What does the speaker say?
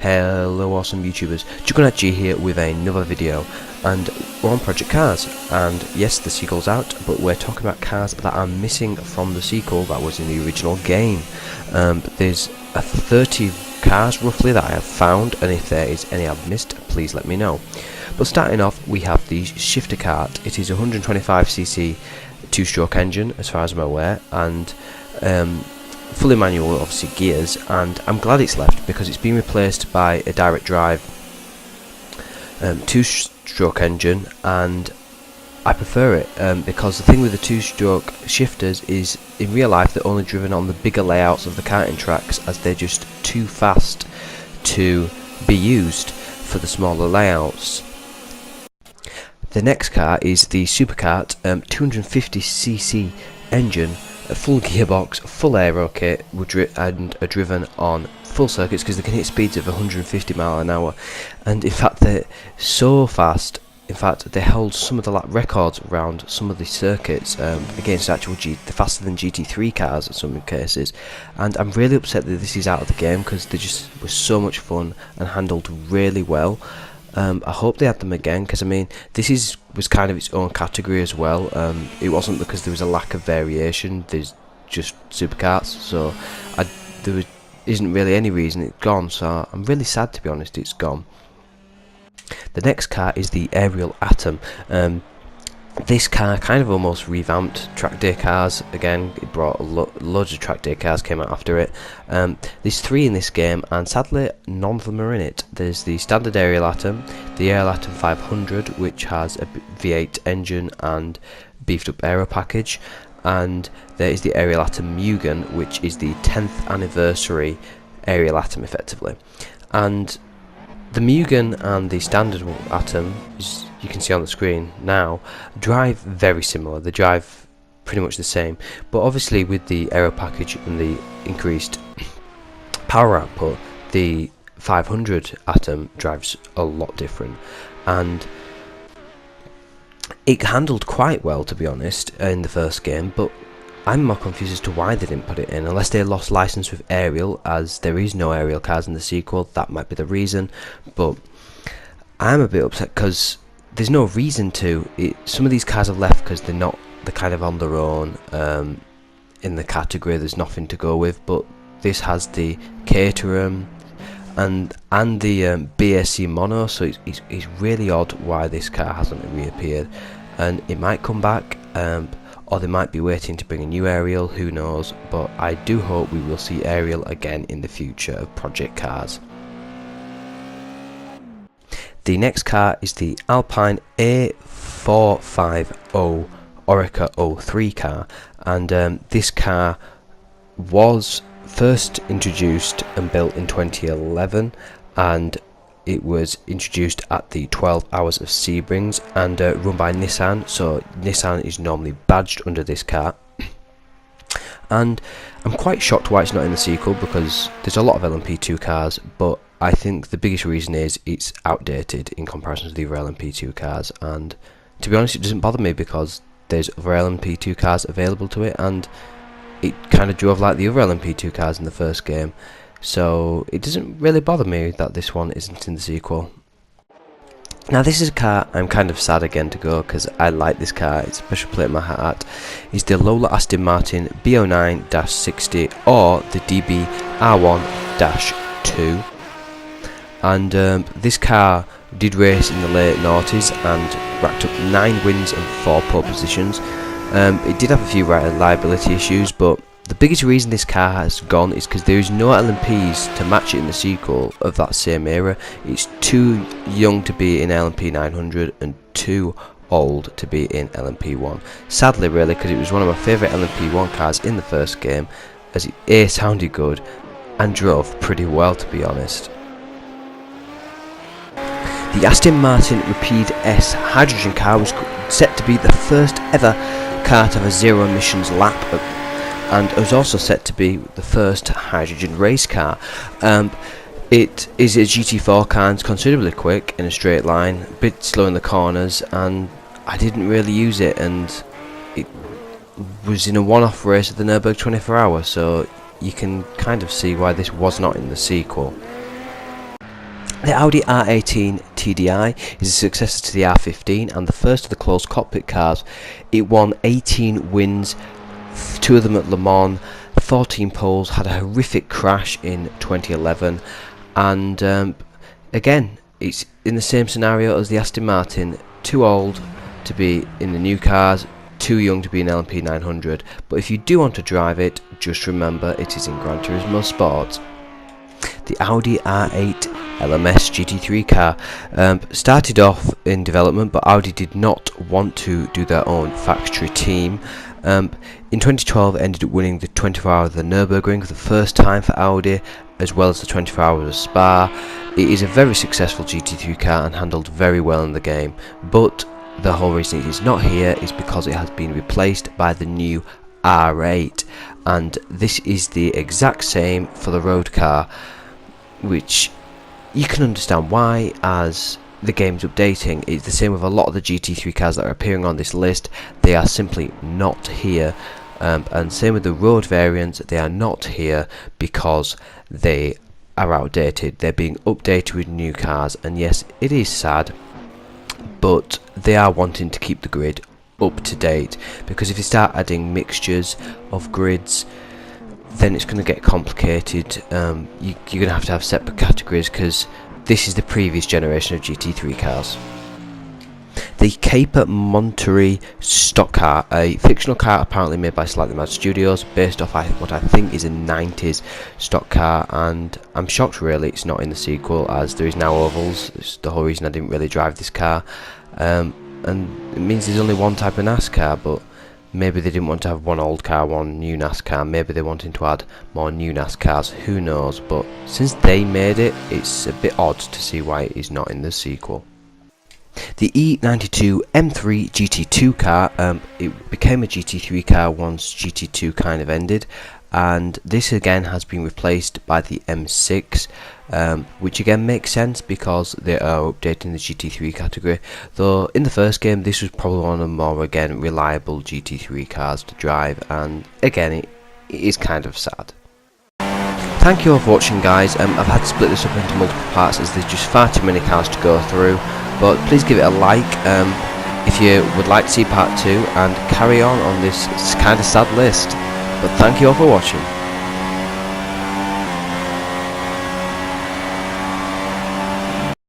Hello awesome YouTubers, Juggernaut G here with another video, and we're on Project Cars, and yes, the sequel's out, but we're talking about cars that are missing from the sequel that was in the original game. There's 30 cars roughly that I have found, and if there is any I've missed, please let me know. But starting off, we have the shifter cart. It is a 125cc two-stroke engine as far as I'm aware, and fully manual, obviously gears, and I'm glad it's left because it's been replaced by a direct drive two-stroke engine, and I prefer it because the thing with the two-stroke shifters is in real life they're only driven on the bigger layouts of the karting tracks, as they're just too fast to be used for the smaller layouts. The next car is the supercart, 250cc engine, a full gearbox, full aero kit, and are driven on full circuits because they can hit speeds of 150 mph an hour, and in fact they're so fast. In fact, they hold some of the lap records around some of the circuits against actual they're faster than GT3 cars in some cases, and I'm really upset that this is out of the game because they just were so much fun and handled really well. I hope they add them again, because I mean this was kind of its own category as well. It wasn't because there was a lack of variation, there's just supercars, so there isn't really any reason it's gone, so I'm really sad, to be honest, it's gone. The next car is the Aerial Atom. This car kind of almost revamped track day cars again. It brought loads of track day cars came out after it. There's 3 in this game, and sadly none of them are in it. There's the standard Aerial Atom, the Aerial Atom 500, which has a V8 engine and beefed up aero package, and there is the Aerial Atom Mugen, which is the 10th anniversary Aerial Atom effectively. And the Mugen and the standard Atom, as you can see on the screen now, drive very similar. They drive pretty much the same, but obviously with the aero package and the increased power output, the 500 Atom drives a lot different, and it handled quite well, to be honest, in the first game, but I'm more confused as to why they didn't put it in, unless they lost license with Aerial, as there is no Aerial cars in the sequel. That might be the reason, but I'm a bit upset because there's no reason to. Some of these cars have left because they're kind of on their own in the category. There's nothing to go with, but this has the Caterham and the BSC Mono, so it's really odd why this car hasn't reappeared, and it might come back. Or they might be waiting to bring a new Aerial, who knows, but I do hope we will see Aerial again in the future of Project Cars. The next car is the Alpine A450 Oreca 03 car, and this car was first introduced and built in 2011, and it was introduced at the 12 Hours of Sebrings and run by Nissan, so Nissan is normally badged under this car. And I'm quite shocked why it's not in the sequel, because there's a lot of LMP2 cars, but I think the biggest reason is it's outdated in comparison to the other LMP2 cars, and to be honest it doesn't bother me because there's other LMP2 cars available to it, and it kind of drove like the other LMP2 cars in the first game. So it doesn't really bother me that this one isn't in the sequel. Now this is a car I'm kind of sad again to go, because I like this car, it's a special place in my heart. It's the Lola Aston Martin B09-60 or the DB R1-2. And this car did race in the late noughties and racked up 9 wins and 4 pole positions. It did have a few reliability issues, but the biggest reason this car has gone is because there is no LMPs to match it in the sequel of that same era. It's too young to be in LMP 900 and too old to be in LMP 1. Sadly really, because it was one of my favourite LMP 1 cars in the first game, as it sounded good and drove pretty well, to be honest. The Aston Martin Rapide S hydrogen car was set to be the first ever car to have a zero emissions lap, and it was also set to be the first hydrogen race car. It is a GT4 car and it's considerably quick in a straight line, a bit slow in the corners, and I didn't really use it, and it was in a one-off race at the Nürburgring 24 Hour, so you can kind of see why this was not in the sequel. The Audi R18 TDI is a successor to the R15 and the first of the closed cockpit cars. It won 18 wins, 2 of them at Le Mans, 14 poles, had a horrific crash in 2011, and again, it's in the same scenario as the Aston Martin, too old to be in the new cars, too young to be in LMP 900, but if you do want to drive it, just remember it is in Gran Turismo Sport. The Audi R8 LMS GT3 car started off in development, but Audi did not want to do their own factory team. In 2012 ended up winning the 24 Hours of the Nürburgring for the first time for Audi, as well as the 24 Hours of Spa. It is a very successful GT3 car and handled very well in the game, but the whole reason it is not here is because it has been replaced by the new R8, and this is the exact same for the road car, which you can understand why, as the game's updating. It's the same with a lot of the GT3 cars that are appearing on this list. They are simply not here, and same with the road variants. They are not here because they are outdated. They're being updated with new cars, and yes, it is sad, but they are wanting to keep the grid up to date, because if you start adding mixtures of grids, then it's going to get complicated. You're going to have separate categories, because this is the previous generation of GT3 cars. The Caper Monterey stock car, a fictional car apparently made by Slightly Mad Studios, based off what I think is a 90s stock car, and I'm shocked really it's not in the sequel, as there is now ovals. It's the whole reason I didn't really drive this car, and it means there's only one type of NASCAR, but maybe they didn't want to have one old car, one new NASCAR. Maybe they're wanting to add more new NASCARs, who knows, but since they made it, it's a bit odd to see why it is not in the sequel. The E92 M3 GT2 car, it became a GT3 car once GT2 kind of ended, and this again has been replaced by the M6, which again makes sense because they are updating the GT3 category, though in the first game this was probably one of the more again reliable GT3 cars to drive, and again it is kind of sad. Thank you all for watching, guys. I've had to split this up into multiple parts as there's just far too many cars to go through, but please give it a like if you would like to see part 2 and carry on this kind of sad list. But thank you all for watching.